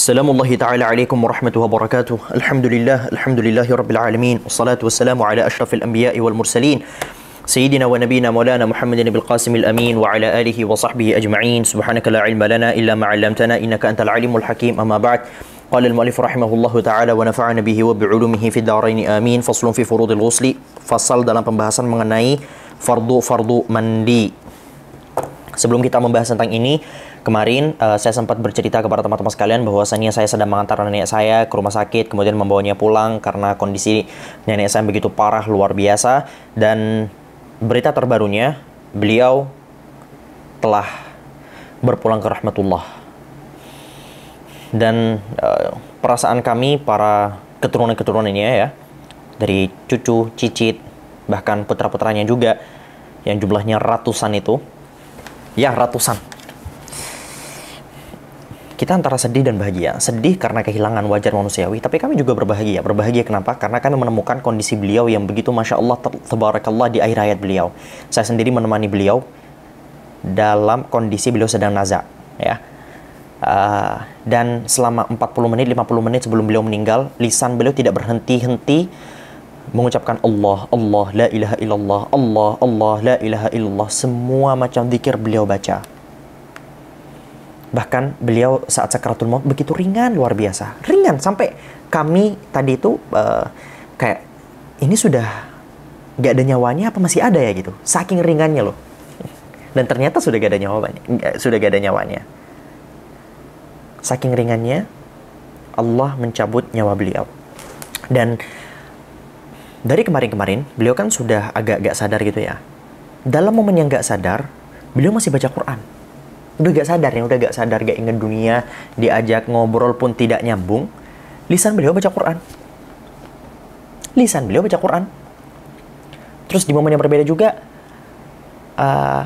Assalamualaikum ta'ala alaikum warahmatullahi wabarakatuh. Alhamdulillahi rabbil alamin. Wassalatu wassalamu ala ashrafil anbiya'i wal mursalin. Sayyidina wa nabiyina maulana Muhammadin bil qasimil amin wa ala alihi wa sahbihi ajma'in. Subhanaka la ilma lana illa ma 'allamtana innaka antal alimul hakim. Amma ba'd. Qala al-mu'allif rahimahullahu ta'ala wa nafa'ana bihi wa bi'ulumihi fid dharain amin. Faslun fi furudil ghusli. Fasal dalam pembahasan mengenai fardu mandi. Sebelum kita membahas tentang ini, kemarin saya sempat bercerita kepada teman-teman sekalian bahwasannya saya sedang mengantar nenek saya ke rumah sakit, kemudian membawanya pulang karena kondisi nenek saya begitu parah, luar biasa. Dan berita terbarunya, beliau telah berpulang ke rahmatullah. Dan perasaan kami, para keturunan-keturunannya ya, dari cucu, cicit, bahkan putra-putranya juga, yang jumlahnya ratusan itu, ya ratusan. Kita antara sedih dan bahagia. Sedih karena kehilangan wajar manusiawi, tapi kami juga berbahagia. Berbahagia kenapa? Karena kami menemukan kondisi beliau yang begitu Masya Allah, tabarakallah di akhir hayat beliau. Saya sendiri menemani beliau dalam kondisi beliau sedang naza, ya. Dan selama 40 menit, 50 menit sebelum beliau meninggal, lisan beliau tidak berhenti-henti mengucapkan Allah, Allah, la ilaha illallah, Allah, Allah, la ilaha illallah. Semua macam zikir beliau baca. Bahkan beliau saat sakaratul maut begitu ringan, luar biasa. Ringan, sampai kami tadi itu kayak, ini sudah gak ada nyawanya apa masih ada ya gitu. Saking ringannya loh. Dan ternyata sudah gak ada nyawanya. Saking ringannya, Allah mencabut nyawa beliau. Dan dari kemarin-kemarin, beliau kan sudah agak-agak sadar gitu ya. Dalam momen yang gak sadar, beliau masih baca Quran. Udah gak sadar, gak ingat dunia, diajak ngobrol pun tidak nyambung. Lisan beliau baca Quran. Terus di momen yang berbeda juga,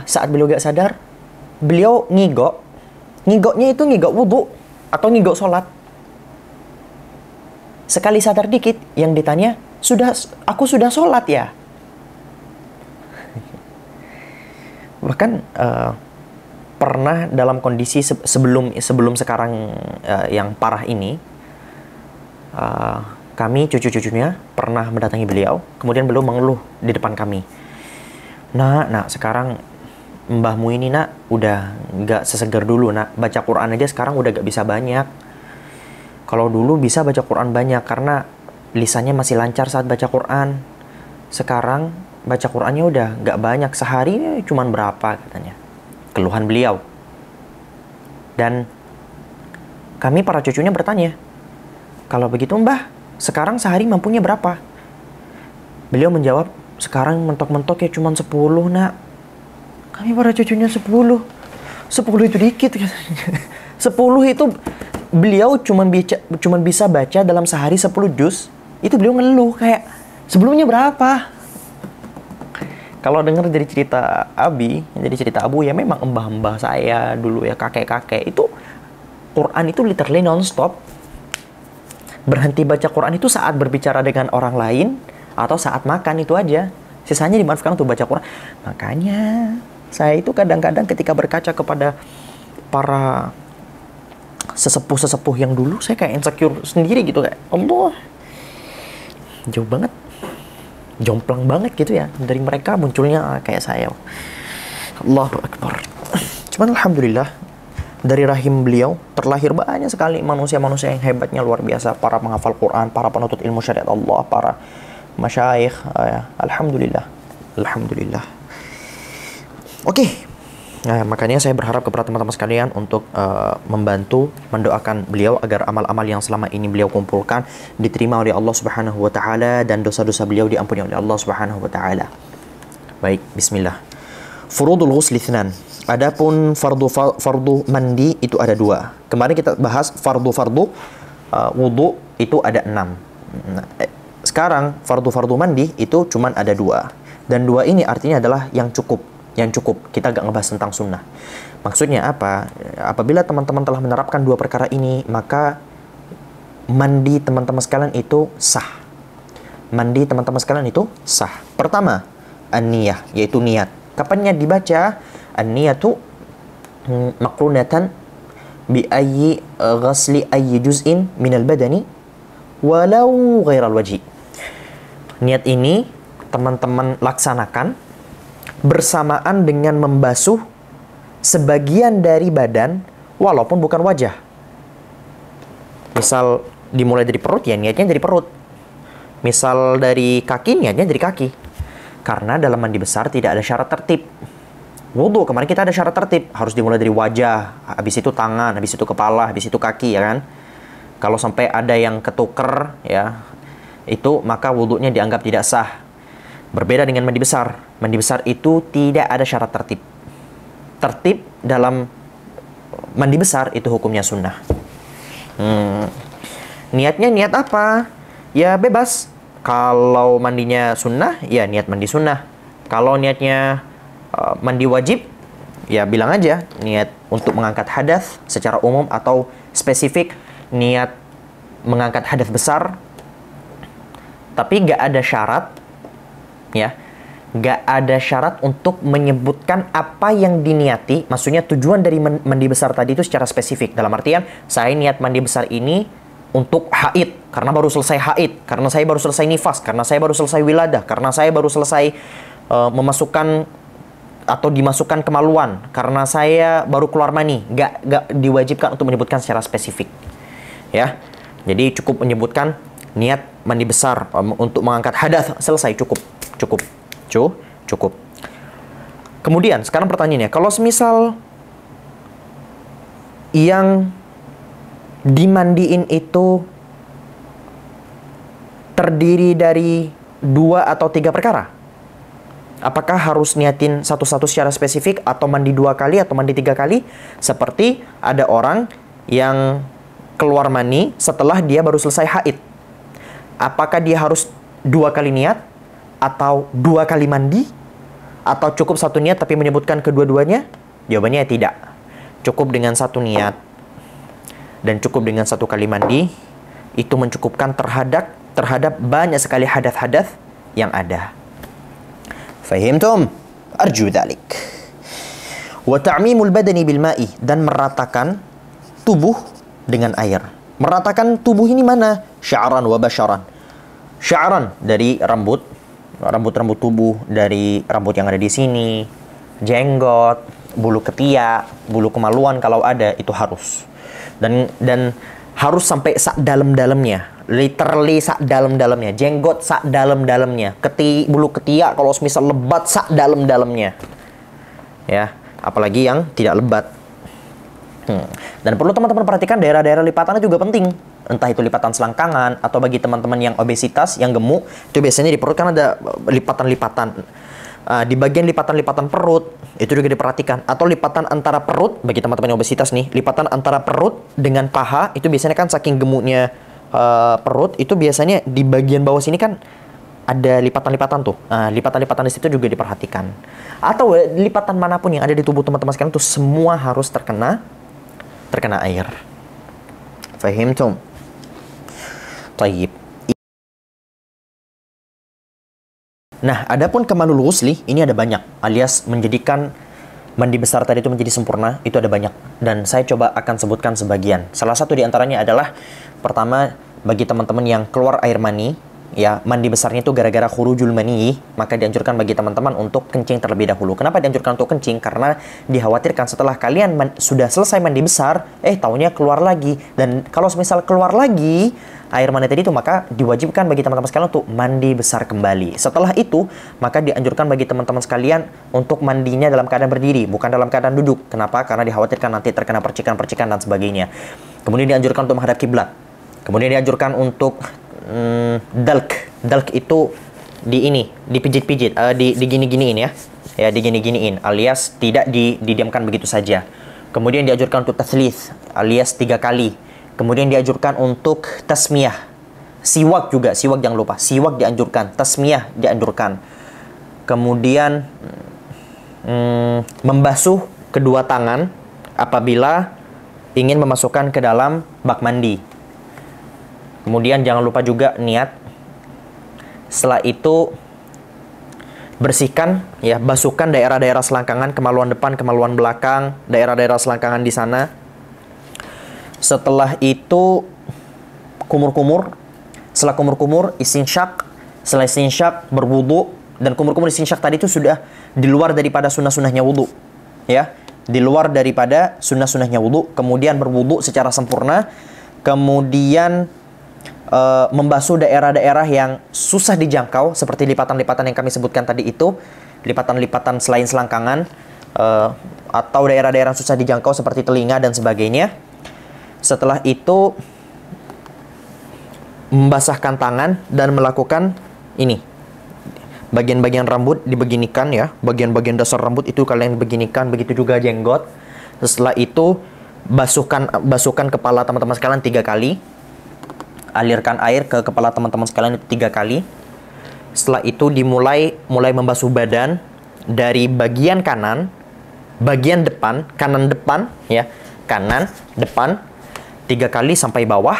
saat beliau gak sadar, beliau ngigok. Ngigoknya itu ngigok wudhu atau ngigok sholat. Sekali sadar dikit, yang ditanya, aku sudah sholat ya. Bahkan pernah dalam kondisi sebelum sekarang yang parah ini, kami cucu-cucunya pernah mendatangi beliau, kemudian beliau mengeluh di depan kami. Nak, sekarang mbahmu ini nak udah gak sesegar dulu nak, baca Quran aja sekarang udah gak bisa banyak. Kalau dulu bisa baca Quran banyak karena lisannya masih lancar saat baca Quran. Sekarang baca Qurannya udah gak banyak, sehari cuman berapa katanya. Keluhan beliau. Dan kami para cucunya bertanya, kalau begitu mbah, sekarang sehari mampunya berapa? Beliau menjawab, sekarang mentok-mentok ya cuman 10 nak. Kami para cucunya 10 itu dikit katanya. 10 itu beliau cuman bisa baca dalam sehari 10 juz. Itu beliau ngeluh kayak, sebelumnya berapa? Kalau dengar dari cerita Abi, dari cerita Abu, ya memang mbah-mbah saya dulu ya, kakek-kakek itu Quran itu literally non-stop. Berhenti baca Quran itu saat berbicara dengan orang lain atau saat makan, itu aja. Sisanya dimanfaatkan untuk baca Quran. Makanya saya itu kadang-kadang ketika berkaca kepada para sesepuh-sesepuh yang dulu, saya kayak insecure sendiri gitu, kayak Allah, jauh banget, jomplang banget gitu ya, dari mereka munculnya kayak saya. Allahu Akbar. Cuman alhamdulillah, dari rahim beliau terlahir banyak sekali manusia-manusia yang hebatnya luar biasa, para penghafal Quran, para penuntut ilmu syariat Allah, para masyayikh. Alhamdulillah. Oke. Nah, makanya saya berharap kepada teman-teman sekalian untuk membantu mendoakan beliau agar amal-amal yang selama ini beliau kumpulkan diterima oleh Allah Subhanahu wa taala dan dosa-dosa beliau diampuni oleh Allah Subhanahu wa taala. Baik, bismillah. Furudul ghusli tsnan. Adapun fardu mandi itu ada 2. Kemarin kita bahas fardu wudu itu ada 6. Nah, sekarang fardu mandi itu cuman ada 2. Dan 2 ini artinya adalah yang cukup. Kita gak ngebahas tentang sunnah. Maksudnya apa? Apabila teman-teman telah menerapkan 2 perkara ini, maka mandi teman-teman sekalian itu sah. Pertama, an-niyah, yaitu niat. Kapannya dibaca? An-niyatu makrunatan bi ayyi ghasli ayyi juz'in minal badani walau ghairal wajhi. Niat ini teman-teman laksanakan bersamaan dengan membasuh sebagian dari badan walaupun bukan wajah. Misal dimulai dari perut, ya niatnya dari perut. Misal dari kaki, niatnya dari kaki. Karena dalam mandi besar tidak ada syarat tertib. Wudhu, kemarin kita ada syarat tertib. Harus dimulai dari wajah, habis itu tangan, habis itu kepala, habis itu kaki, ya kan? Kalau sampai ada yang ketuker, ya, itu maka wudhunya dianggap tidak sah. Berbeda dengan mandi besar. Mandi besar itu tidak ada syarat tertib. Tertib dalam mandi besar itu hukumnya sunnah. Niatnya niat apa? Ya bebas. Kalau mandinya sunnah, ya niat mandi sunnah. Kalau niatnya mandi wajib, ya bilang aja niat untuk mengangkat hadas secara umum atau spesifik niat mengangkat hadas besar. Tapi nggak ada syarat, ya, nggak ada syarat untuk menyebutkan apa yang diniati. Maksudnya tujuan dari mandi besar tadi itu secara spesifik. Dalam artian, saya niat mandi besar ini untuk haid, karena baru selesai haid, karena saya baru selesai nifas, karena saya baru selesai wiladah, karena saya baru selesai memasukkan atau dimasukkan kemaluan, karena saya baru keluar mani. Nggak diwajibkan untuk menyebutkan secara spesifik, ya. Jadi cukup menyebutkan niat mandi besar untuk mengangkat hadas, selesai, cukup. Kemudian sekarang pertanyaannya, kalau semisal yang dimandiin itu terdiri dari 2 atau 3 perkara, apakah harus niatin satu-satu secara spesifik atau mandi 2 kali atau mandi 3 kali? Seperti ada orang yang keluar mani setelah dia baru selesai haid. Apakah dia harus 2 kali niat atau 2 kali mandi? Atau cukup 1 niat tapi menyebutkan kedua-duanya? Jawabannya tidak. Cukup dengan 1 niat dan cukup dengan 1 kali mandi, itu mencukupkan terhadap banyak sekali hadas-hadas yang ada. Fahimtum? Arju dzalik. Wa ta'mimul badani bil ma'i, dan meratakan tubuh dengan air. Meratakan tubuh ini mana? Sya'ran wa basyaran. Sya'ran dari rambut tubuh, dari rambut yang ada di sini, jenggot, bulu ketiak, bulu kemaluan kalau ada, itu harus. Dan harus sampai sak dalam-dalamnya, literally sak dalam-dalamnya, jenggot sak dalam-dalamnya, bulu ketiak kalau misal lebat sak dalam-dalamnya, ya, apalagi yang tidak lebat. Dan perlu teman-teman perhatikan daerah-daerah lipatannya juga penting, entah itu lipatan selangkangan atau bagi teman-teman yang obesitas, yang gemuk, itu biasanya di perut kan ada lipatan-lipatan. Di bagian lipatan-lipatan perut itu juga diperhatikan, atau lipatan antara perut bagi teman-teman yang obesitas nih, lipatan antara perut dengan paha itu biasanya kan saking gemuknya perut itu biasanya di bagian bawah sini kan ada lipatan-lipatan tuh. Lipatan-lipatan di situ juga diperhatikan. Atau lipatan manapun yang ada di tubuh teman-teman sekalian tuh semua harus terkena air. Fahimtum? Tayyib. Nah, adapun kamalul ghusli, ini ada banyak, alias menjadikan mandi besar tadi itu menjadi sempurna, itu ada banyak. Dan saya coba akan sebutkan sebagian. Salah satu di antaranya adalah, pertama, bagi teman-teman yang keluar air mani, ya, mandi besarnya itu gara-gara khurujul mani, maka dianjurkan bagi teman-teman untuk kencing terlebih dahulu. Kenapa dianjurkan untuk kencing? Karena dikhawatirkan setelah kalian sudah selesai mandi besar, taunya keluar lagi. Dan kalau misal keluar lagi air mani tadi itu, maka diwajibkan bagi teman-teman sekalian untuk mandi besar kembali. Setelah itu, maka dianjurkan bagi teman-teman sekalian untuk mandinya dalam keadaan berdiri, bukan dalam keadaan duduk. Kenapa? Karena dikhawatirkan nanti terkena percikan-percikan dan sebagainya. Kemudian dianjurkan untuk menghadap kiblat. Kemudian dianjurkan untuk dalk itu dipijit-pijit, digini-giniin ya. Ya, digini-giniin, alias tidak didiamkan begitu saja. Kemudian dianjurkan untuk taslits, alias 3 kali. Kemudian dianjurkan untuk tasmiyah. Siwak juga, siwak jangan lupa. Siwak dianjurkan, tasmiyah dianjurkan. Kemudian membasuh kedua tangan apabila ingin memasukkan ke dalam bak mandi. Kemudian jangan lupa juga niat. Setelah itu bersihkan, ya, basuhkan daerah-daerah selangkangan, kemaluan depan, kemaluan belakang, daerah-daerah selangkangan di sana. Setelah itu kumur-kumur. Setelah kumur-kumur istinsyak. Setelah istinsyak berwudu. Dan kumur-kumur istinsyak tadi itu sudah di luar daripada sunnah-sunnahnya wudu. Ya, di luar daripada sunnah-sunnahnya wudu. Kemudian berwudu secara sempurna. Kemudian membasuh daerah-daerah yang susah dijangkau. Seperti lipatan-lipatan yang kami sebutkan tadi itu. Lipatan-lipatan selain selangkangan. Atau daerah-daerah susah dijangkau seperti telinga dan sebagainya. Setelah itu membasahkan tangan dan melakukan ini. Bagian-bagian rambut dibeginikan ya. Bagian-bagian dasar rambut itu kalian beginikan. Begitu juga jenggot. Setelah itu basuhkan kepala teman-teman sekalian 3 kali. Alirkan air ke kepala teman-teman sekalian itu 3 kali. Setelah itu mulai membasuh badan dari bagian kanan, bagian depan, kanan depan ya. Kanan, depan 3 kali sampai bawah.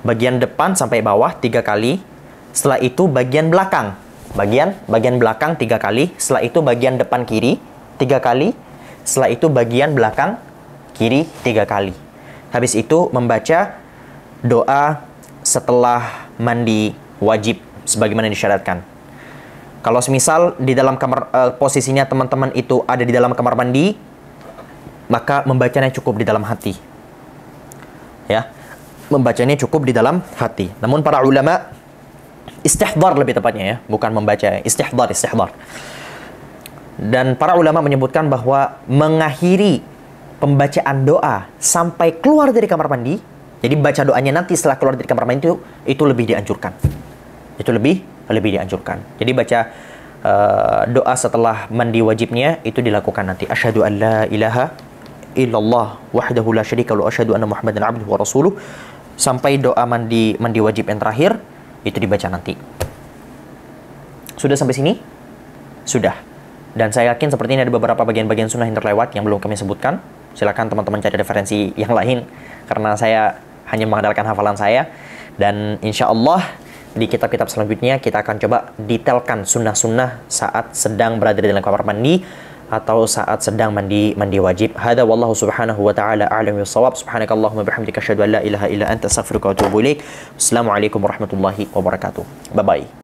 Bagian depan sampai bawah 3 kali. Setelah itu bagian belakang. Bagian belakang 3 kali. Setelah itu bagian depan kiri 3 kali. Setelah itu bagian belakang kiri 3 kali. Habis itu membaca doa setelah mandi wajib sebagaimana disyaratkan. Kalau semisal di dalam kamar posisinya teman-teman itu ada di dalam kamar mandi, maka membacanya cukup di dalam hati. Ya. Membacanya cukup di dalam hati. Namun para ulama istihdar lebih tepatnya ya, bukan membaca, istihdar. Dan para ulama menyebutkan bahwa mengakhiri pembacaan doa sampai keluar dari kamar mandi, jadi baca doanya nanti setelah keluar dari kamar mandi itu lebih dianjurkan. Itu lebih dianjurkan. Jadi baca doa setelah mandi wajibnya itu dilakukan nanti. Asyhadu an la ilaha illallah wahdahu la syarika lahu asyhadu anna muhammadan abduhu wa rasuluh, sampai doa mandi wajib yang terakhir itu dibaca nanti. Sudah sampai sini? Sudah. Dan saya yakin seperti ini ada beberapa bagian-bagian sunnah yang terlewat yang belum kami sebutkan. Silakan teman-teman cari referensi yang lain karena saya hanya mengandalkan hafalan saya. Dan insya Allah di kitab-kitab selanjutnya kita akan coba detailkan sunnah-sunnah saat sedang berada di dalam kamar mandi atau saat sedang mandi wajib. Hada wallahu subhanahu wa ta'ala a'lam bissawab. Subhanakallahumma bihamdika asyhadu an la ilaha illa anta astaghfiruka wa atubu ilaik. Assalamualaikum warahmatullahi wabarakatuh. Bye bye.